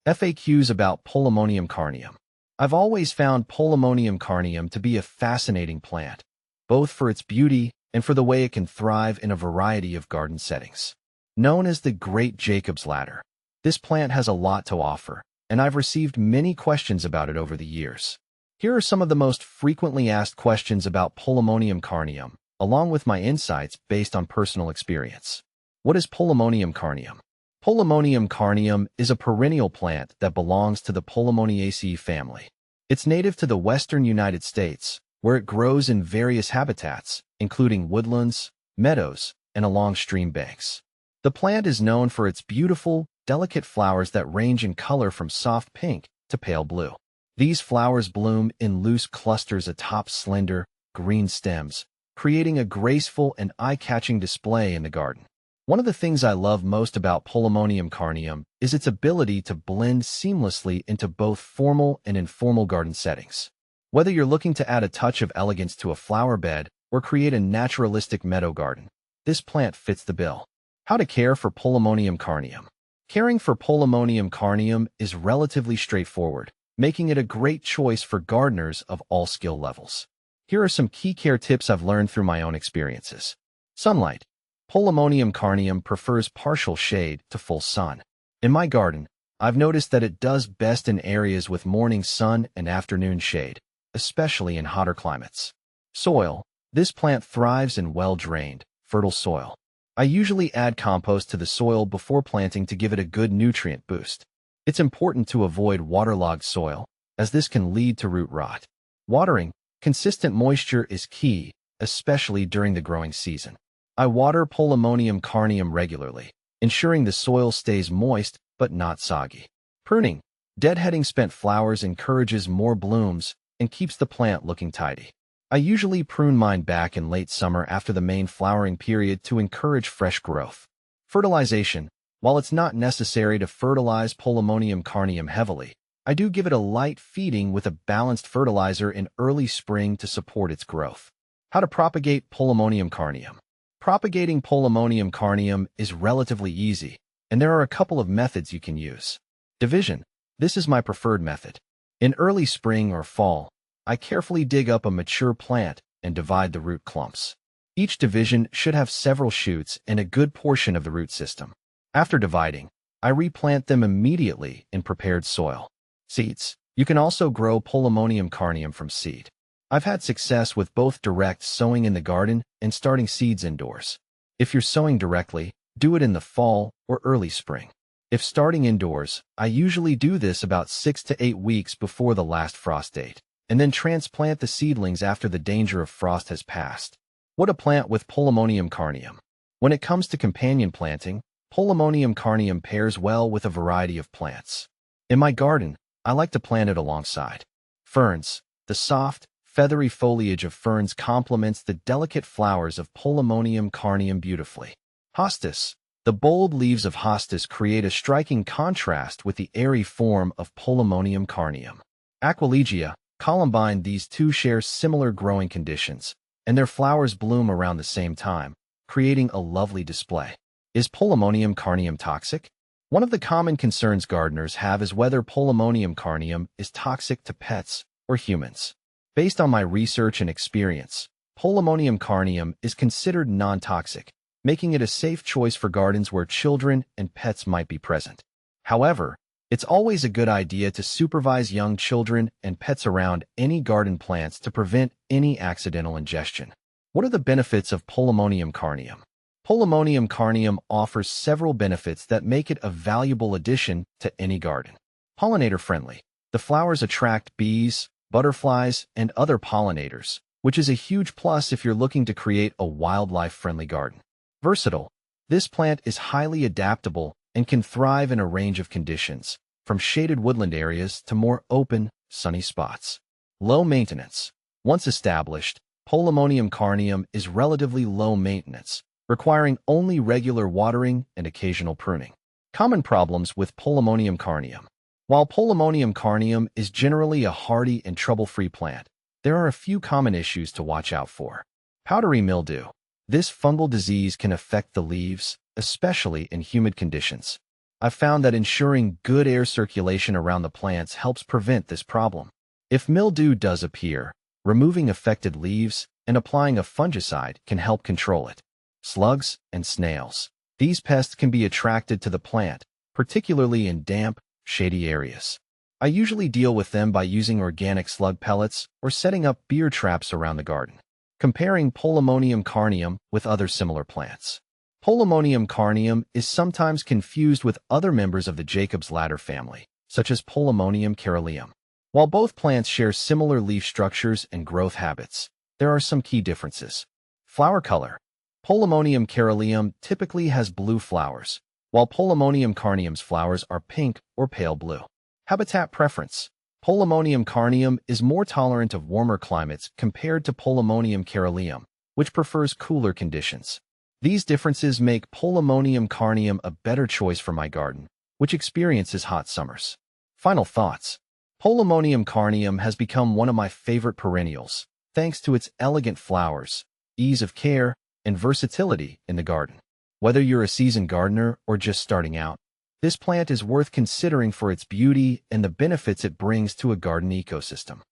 FAQs about Polemonium carneum. I've always found Polemonium carneum to be a fascinating plant, both for its beauty and for the way it can thrive in a variety of garden settings. Known as the Great Jacob's Ladder, this plant has a lot to offer, and I've received many questions about it over the years. Here are some of the most frequently asked questions about Polemonium carneum, along with my insights based on personal experience. What is Polemonium carneum? Polemonium carneum is a perennial plant that belongs to the Polemoniaceae family. It's native to the western United States, where it grows in various habitats, including woodlands, meadows, and along stream banks. The plant is known for its beautiful, delicate flowers that range in color from soft pink to pale blue. These flowers bloom in loose clusters atop slender, green stems, creating a graceful and eye-catching display in the garden. One of the things I love most about Polemonium carneum is its ability to blend seamlessly into both formal and informal garden settings. Whether you're looking to add a touch of elegance to a flower bed or create a naturalistic meadow garden, this plant fits the bill. How to care for Polemonium carneum. Caring for Polemonium carneum is relatively straightforward, making it a great choice for gardeners of all skill levels. Here are some key care tips I've learned through my own experiences. Sunlight. Polemonium carneum prefers partial shade to full sun. In my garden, I've noticed that it does best in areas with morning sun and afternoon shade, especially in hotter climates. Soil. This plant thrives in well-drained, fertile soil. I usually add compost to the soil before planting to give it a good nutrient boost. It's important to avoid waterlogged soil, as this can lead to root rot. Watering. Consistent moisture is key, especially during the growing season. I water Polemonium carneum regularly, ensuring the soil stays moist but not soggy. Pruning. Deadheading spent flowers encourages more blooms and keeps the plant looking tidy. I usually prune mine back in late summer after the main flowering period to encourage fresh growth. Fertilization. While it's not necessary to fertilize Polemonium carneum heavily, I do give it a light feeding with a balanced fertilizer in early spring to support its growth. How to propagate Polemonium carneum. Propagating Polemonium carneum is relatively easy, and there are a couple of methods you can use. Division. This is my preferred method. In early spring or fall, I carefully dig up a mature plant and divide the root clumps. Each division should have several shoots and a good portion of the root system. After dividing, I replant them immediately in prepared soil. Seeds. You can also grow Polemonium carneum from seed. I've had success with both direct sowing in the garden and starting seeds indoors. If you're sowing directly, do it in the fall or early spring. If starting indoors, I usually do this about 6 to 8 weeks before the last frost date, and then transplant the seedlings after the danger of frost has passed. What to plant with Polemonium carneum. When it comes to companion planting, Polemonium carneum pairs well with a variety of plants. In my garden, I like to plant it alongside ferns. The soft, feathery foliage of ferns complements the delicate flowers of Polemonium carneum beautifully. Hostas. The bold leaves of hostas create a striking contrast with the airy form of Polemonium carneum. Aquilegia, columbine. These two share similar growing conditions, and their flowers bloom around the same time, creating a lovely display. Is Polemonium carneum toxic? One of the common concerns gardeners have is whether Polemonium carneum is toxic to pets or humans. Based on my research and experience, Polemonium carneum is considered non-toxic, making it a safe choice for gardens where children and pets might be present. However, it's always a good idea to supervise young children and pets around any garden plants to prevent any accidental ingestion. What are the benefits of Polemonium carneum? Polemonium carneum offers several benefits that make it a valuable addition to any garden. Pollinator-friendly. The flowers attract bees, butterflies, and other pollinators, which is a huge plus if you're looking to create a wildlife-friendly garden. Versatile. This plant is highly adaptable and can thrive in a range of conditions, from shaded woodland areas to more open, sunny spots. Low maintenance. Once established, Polemonium carneum is relatively low maintenance, requiring only regular watering and occasional pruning. Common problems with Polemonium carneum. While Polemonium carneum is generally a hardy and trouble-free plant, there are a few common issues to watch out for. Powdery mildew. This fungal disease can affect the leaves, especially in humid conditions. I've found that ensuring good air circulation around the plants helps prevent this problem. If mildew does appear, removing affected leaves and applying a fungicide can help control it. Slugs and snails. These pests can be attracted to the plant, particularly in damp, shady areas. I usually deal with them by using organic slug pellets or setting up beer traps around the garden. Comparing Polemonium carneum with other similar plants. Polemonium carneum is sometimes confused with other members of the Jacob's ladder family, such as Polemonium caroleum. While both plants share similar leaf structures and growth habits, there are some key differences. Flower color. Polemonium caroleum typically has blue flowers, while Polemonium carneum's flowers are pink or pale blue. Habitat preference. Polemonium carneum is more tolerant of warmer climates compared to Polemonium caroleum, which prefers cooler conditions. These differences make Polemonium carneum a better choice for my garden, which experiences hot summers. Final thoughts. Polemonium carneum has become one of my favorite perennials, thanks to its elegant flowers, ease of care, and versatility in the garden. Whether you're a seasoned gardener or just starting out, this plant is worth considering for its beauty and the benefits it brings to a garden ecosystem.